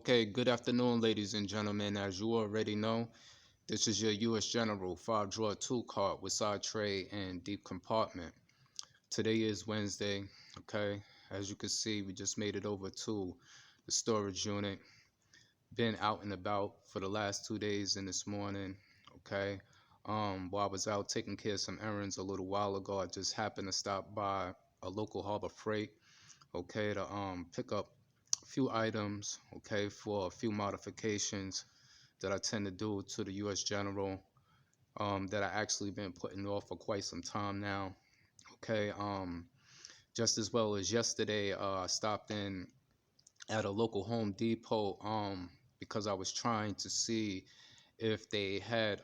Okay, good afternoon, ladies and gentlemen. As you already know, this is your US General 5-drawer tool cart with side tray and deep compartment. Today is Wednesday, okay? As you can see, we just made it over to the storage unit. Been out and about for the last 2 days and this morning, okay? While I was out taking care of some errands a little while ago, I just happened to stop by a local Harbor Freight, okay, to pick up a few items, okay, for a few modifications that I tend to do to the US General, that I actually been putting off for quite some time now. Okay, just as well as yesterday, I stopped in at a local Home Depot, because I was trying to see if they had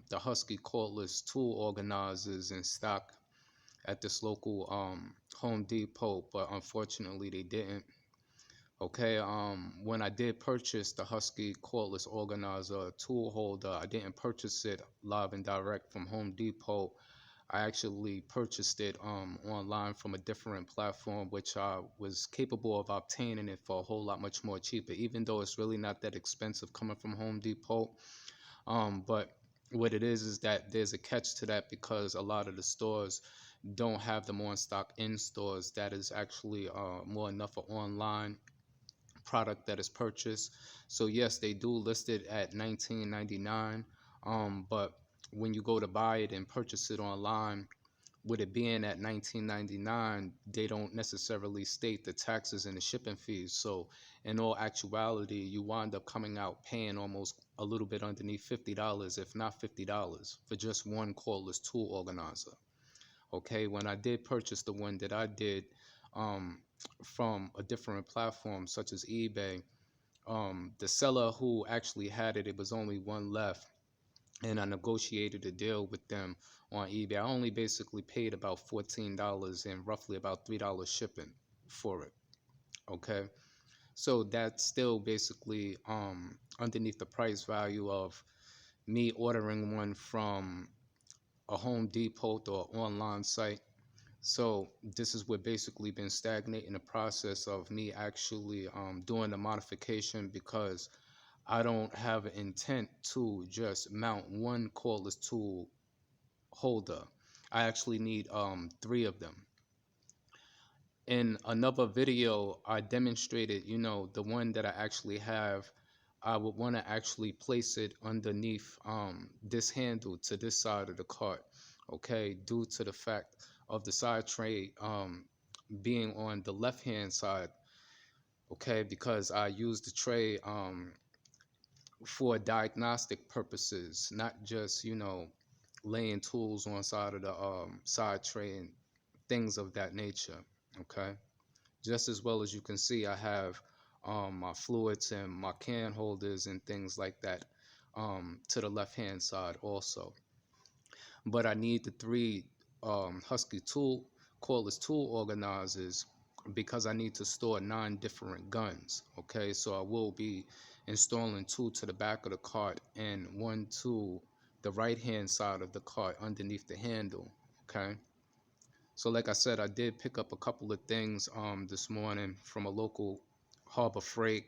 the Husky cordless tool organizers in stock at this local Home Depot, but unfortunately they didn't. Okay, when I did purchase the Husky cordless organizer tool holder, I didn't purchase it live and direct from Home Depot. I actually purchased it online from a different platform, which I was capable of obtaining it for a whole lot much more cheaper, even though it's really not that expensive coming from Home Depot. But what it is that there's a catch to that, because a lot of the stores don't have them on stock in stores. That is actually more enough for online product that is purchased. So yes, they do list it at $19.99, but when you go to buy it and purchase it online, with it being at $19.99, they don't necessarily state the taxes and the shipping fees. So in all actuality, you wind up coming out paying almost a little bit underneath $50, if not $50, for just one cordless tool organizer. Okay, when I did purchase the one that I did, um, from a different platform such as eBay, the seller who actually had it, it was only one left, and I negotiated a deal with them on eBay. I only basically paid about $14 and roughly about $3 shipping for it. Okay, so that's still basically underneath the price value of me ordering one from a Home Depot or online site. So this is what basically been stagnating the process of me actually doing the modification, because I don't have an intent to just mount one cordless tool holder. I actually need three of them. In another video, I demonstrated, the one that I actually have. I would want to actually place it underneath this handle to this side of the cart, okay, due to the fact of the side tray being on the left hand side, okay, because I use the tray for diagnostic purposes, not just, laying tools on side of the side tray and things of that nature, okay. Just as well as you can see, I have my fluids and my can holders and things like that to the left hand side also. But I need the three Husky tool cordless tool organizers, because I need to store 9 different guns. Okay, so I will be installing 2 to the back of the cart and 1 to the right hand side of the cart underneath the handle. Okay, so like I said, I did pick up a couple of things this morning from a local Harbor Freight.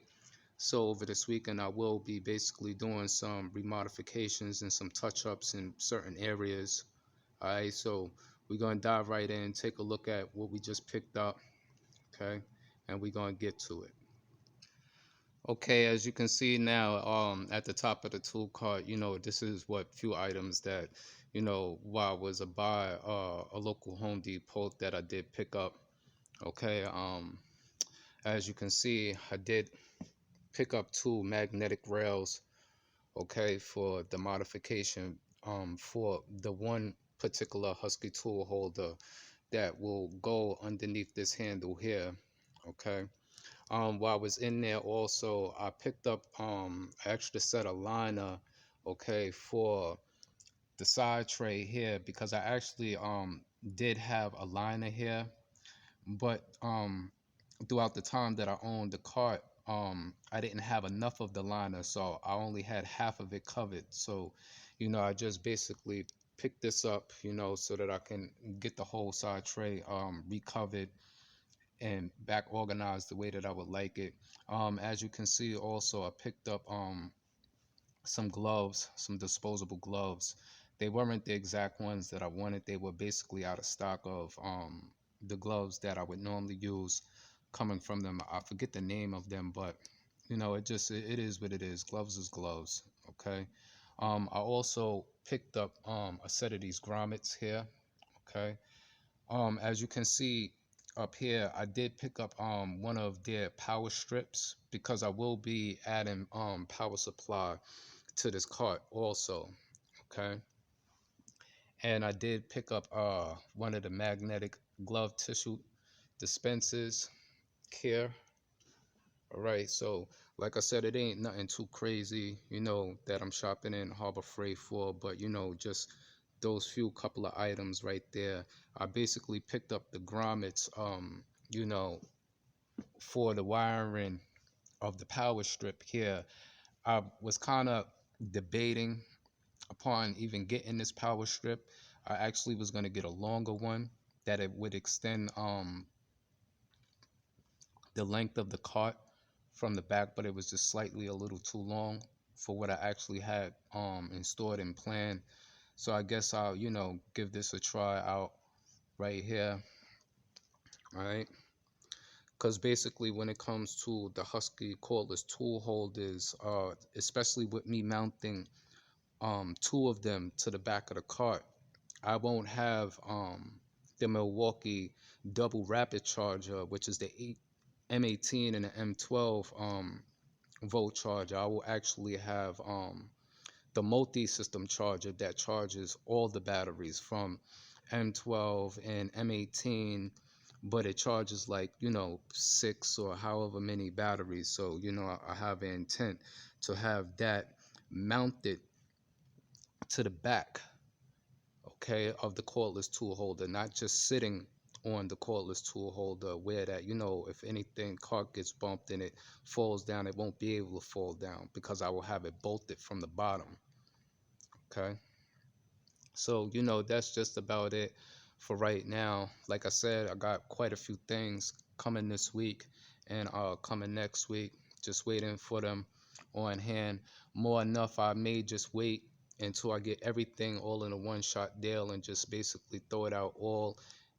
So over this weekend, I will be basically doing some remodifications and some touch-ups in certain areas. All right, so we're going to dive right in, take a look at what we just picked up, okay, and we're going to get to it. Okay, as you can see now, at the top of the tool cart, this is what few items that, while I was by a local Home Depot, that I did pick up. Okay, as you can see, I did pick up 2 magnetic rails, okay, for the modification, for the one particular Husky tool holder that will go underneath this handle here, okay. While I was in there also, I picked up an extra set of liner, okay, for the side tray here, because I actually did have a liner here, but throughout the time that I owned the cart, I didn't have enough of the liner, so I only had half of it covered. So, I just basically picked this up, so that I can get the whole side tray recovered and back organized the way that I would like it. As you can see, also I picked up some gloves, some disposable gloves. They weren't the exact ones that I wanted. They were basically out of stock of the gloves that I would normally use coming from them. I forget the name of them, but you know, it is what it is. Gloves is gloves. Okay. I also picked up a set of these grommets here. Okay. As you can see up here, I did pick up one of their power strips because I will be adding power supply to this cart also. Okay. And I did pick up one of the magnetic glove tissue dispensers here. All right, so like I said, it ain't nothing too crazy, you know, that I'm shopping in Harbor Freight for, but you know, just those few couple of items right there. I basically picked up the grommets, you know, for the wiring of the power strip here. I was kind of debating upon even getting this power strip. I actually was going to get a longer one that it would extend the length of the cart from the back, but it was just slightly a little too long for what I actually had stored and planned. So I guess I'll, you know, give this a try out right here. All right. Because basically when it comes to the Husky cordless tool holders, especially with me mounting two of them to the back of the cart, I won't have the Milwaukee double rapid charger, which is the M18 and the M12 volt charger. I will actually have the multi-system charger that charges all the batteries from M12 and M18, but it charges like, you know, 6 or however many batteries. So, you know, I have an intent to have that mounted to the back, okay, of the cordless tool holder, not just sitting on the cordless tool holder where that, you know, if anything cart gets bumped and it falls down, it won't be able to fall down because I will have it bolted from the bottom. Okay, so you know, that's just about it for right now. Like I said, I got quite a few things coming this week and coming next week, just waiting for them on hand. More enough, I may just wait until I get everything all in a one shot deal and just basically throw it out all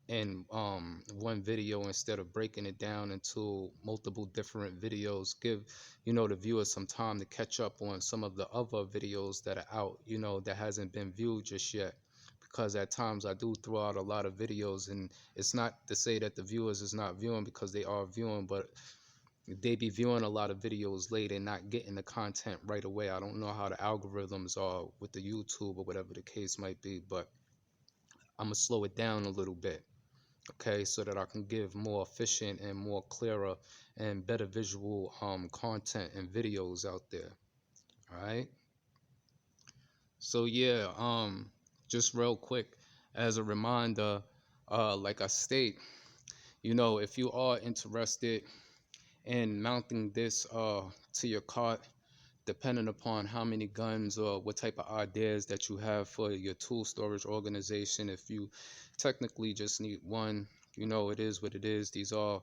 in one video instead of breaking it down into multiple different videos. Give, you know, the viewers some time to catch up on some of the other videos that are out, you know, that hasn't been viewed just yet, because at times I do throw out a lot of videos, and it's not to say that the viewers is not viewing, because they are viewing, but they be viewing a lot of videos late and not getting the content right away. I don't know how the algorithms are with the YouTube or whatever the case might be, but I'm gonna slow it down a little bit, okay, so that I can give more efficient and more clearer and better visual content and videos out there. All right, so yeah, just real quick as a reminder, like I state, you know, if you are interested in mounting this to your cart, depending upon how many guns or what type of ideas that you have for your tool storage organization. If you technically just need one, you know, it is what it is. These are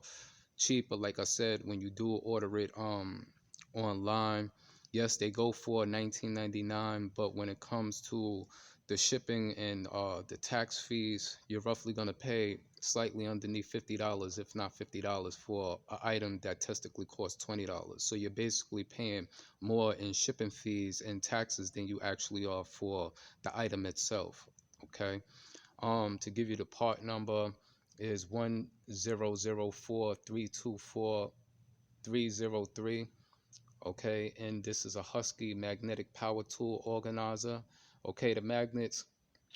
cheap, but like I said, when you do order it online, yes, they go for $19.99, but when it comes to the shipping and the tax fees, you're roughly going to pay slightly underneath $50, if not $50, for an item that technically costs $20. So you're basically paying more in shipping fees and taxes than you actually are for the item itself. Okay. To give you the part number is 1004324303. Okay, and this is a Husky magnetic power tool organizer. Okay, the magnets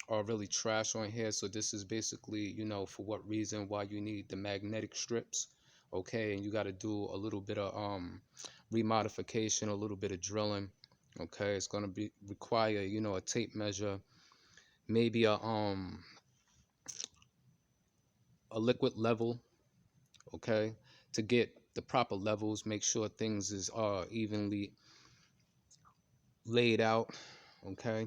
are really trash on here, so this is basically, you know, for what reason why you need the magnetic strips. Okay, and you got to do a little bit of remodification, a little bit of drilling. Okay, it's going to be require, you know, a tape measure, maybe a liquid level, okay, to get the proper levels, make sure things is evenly laid out, okay,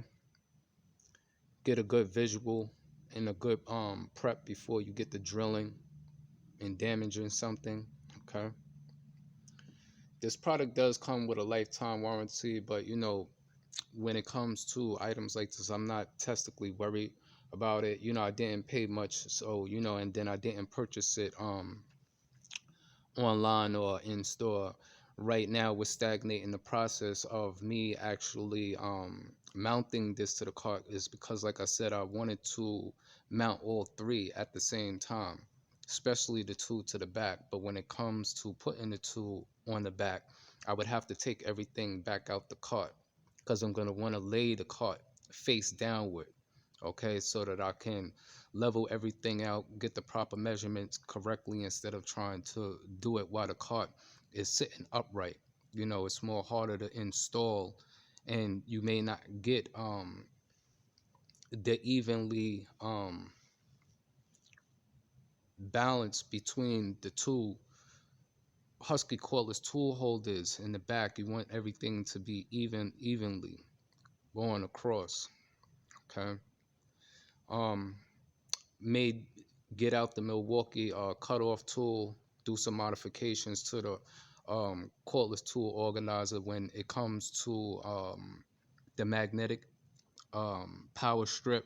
get a good visual and a good prep before you get the drilling. and damaging something. Okay, this product does come with a lifetime warranty, but when it comes to items like this, I'm not testically worried about it. I didn't pay much, so and then I didn't purchase it online or in store. Right now, we're stagnating the process of me actually mounting this to the cart is because, like I said, I wanted to mount all three at the same time, especially the tool to the back. But when it comes to putting the tool on the back, I would have to take everything back out the cart because I'm going to want to lay the cart face downward, okay, so that I can level everything out, get the proper measurements correctly instead of trying to do it while the cart is sitting upright. It's more harder to install, and you may not get the evenly balance between the two husky cordless tool holders in the back. You want everything to be evenly going across. Okay. um May get out the Milwaukee cutoff tool, do some modifications to the cordless tool organizer when it comes to the magnetic power strip.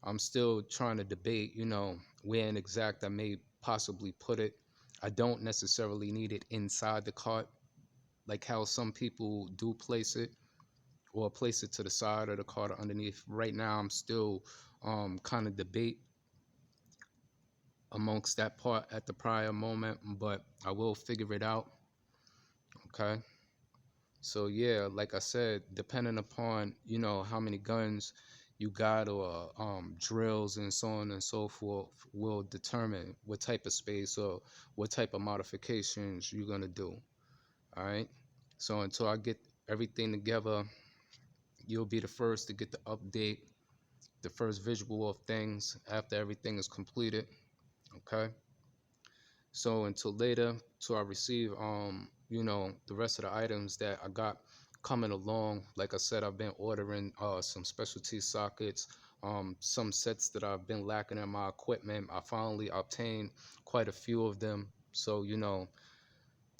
I'm still trying to debate, where in exact I may possibly put it. I don't necessarily need it inside the cart, like how some people do place it, or place it to the side of the cart or underneath. Right now, I'm still kind of debate amongst that part at the prior moment, but I will figure it out. Okay. So yeah, like I said, depending upon how many guns you got, or drills and so on and so forth, will determine what type of space or what type of modifications you're gonna do. All right. So until I get everything together, you'll be the first to get the update, the first visual of things after everything is completed. Okay. So until later, till I receive the rest of the items that I got coming along. Like I said, I've been ordering some specialty sockets, some sets that I've been lacking in my equipment. I finally obtained quite a few of them. So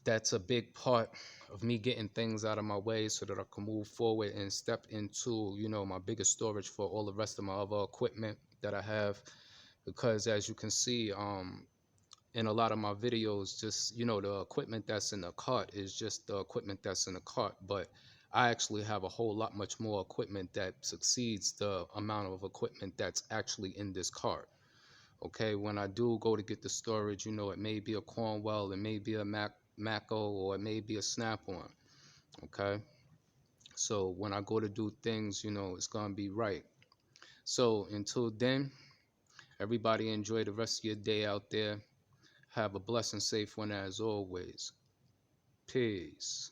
that's a big part of me getting things out of my way so that I can move forward and step into my biggest storage for all the rest of my other equipment that I have. Because as you can see, in a lot of my videos, just the equipment that's in the cart is just the equipment that's in the cart, but I actually have a whole lot much more equipment that succeeds the amount of equipment that's actually in this cart. Okay, when I do go to get the storage, it may be a Cornwell, it may be a Mako, or it may be a Snap-on. Okay, so when I go to do things, it's gonna be right. So until then, everybody enjoy the rest of your day out there. Have a blessed and safe one as always. Peace.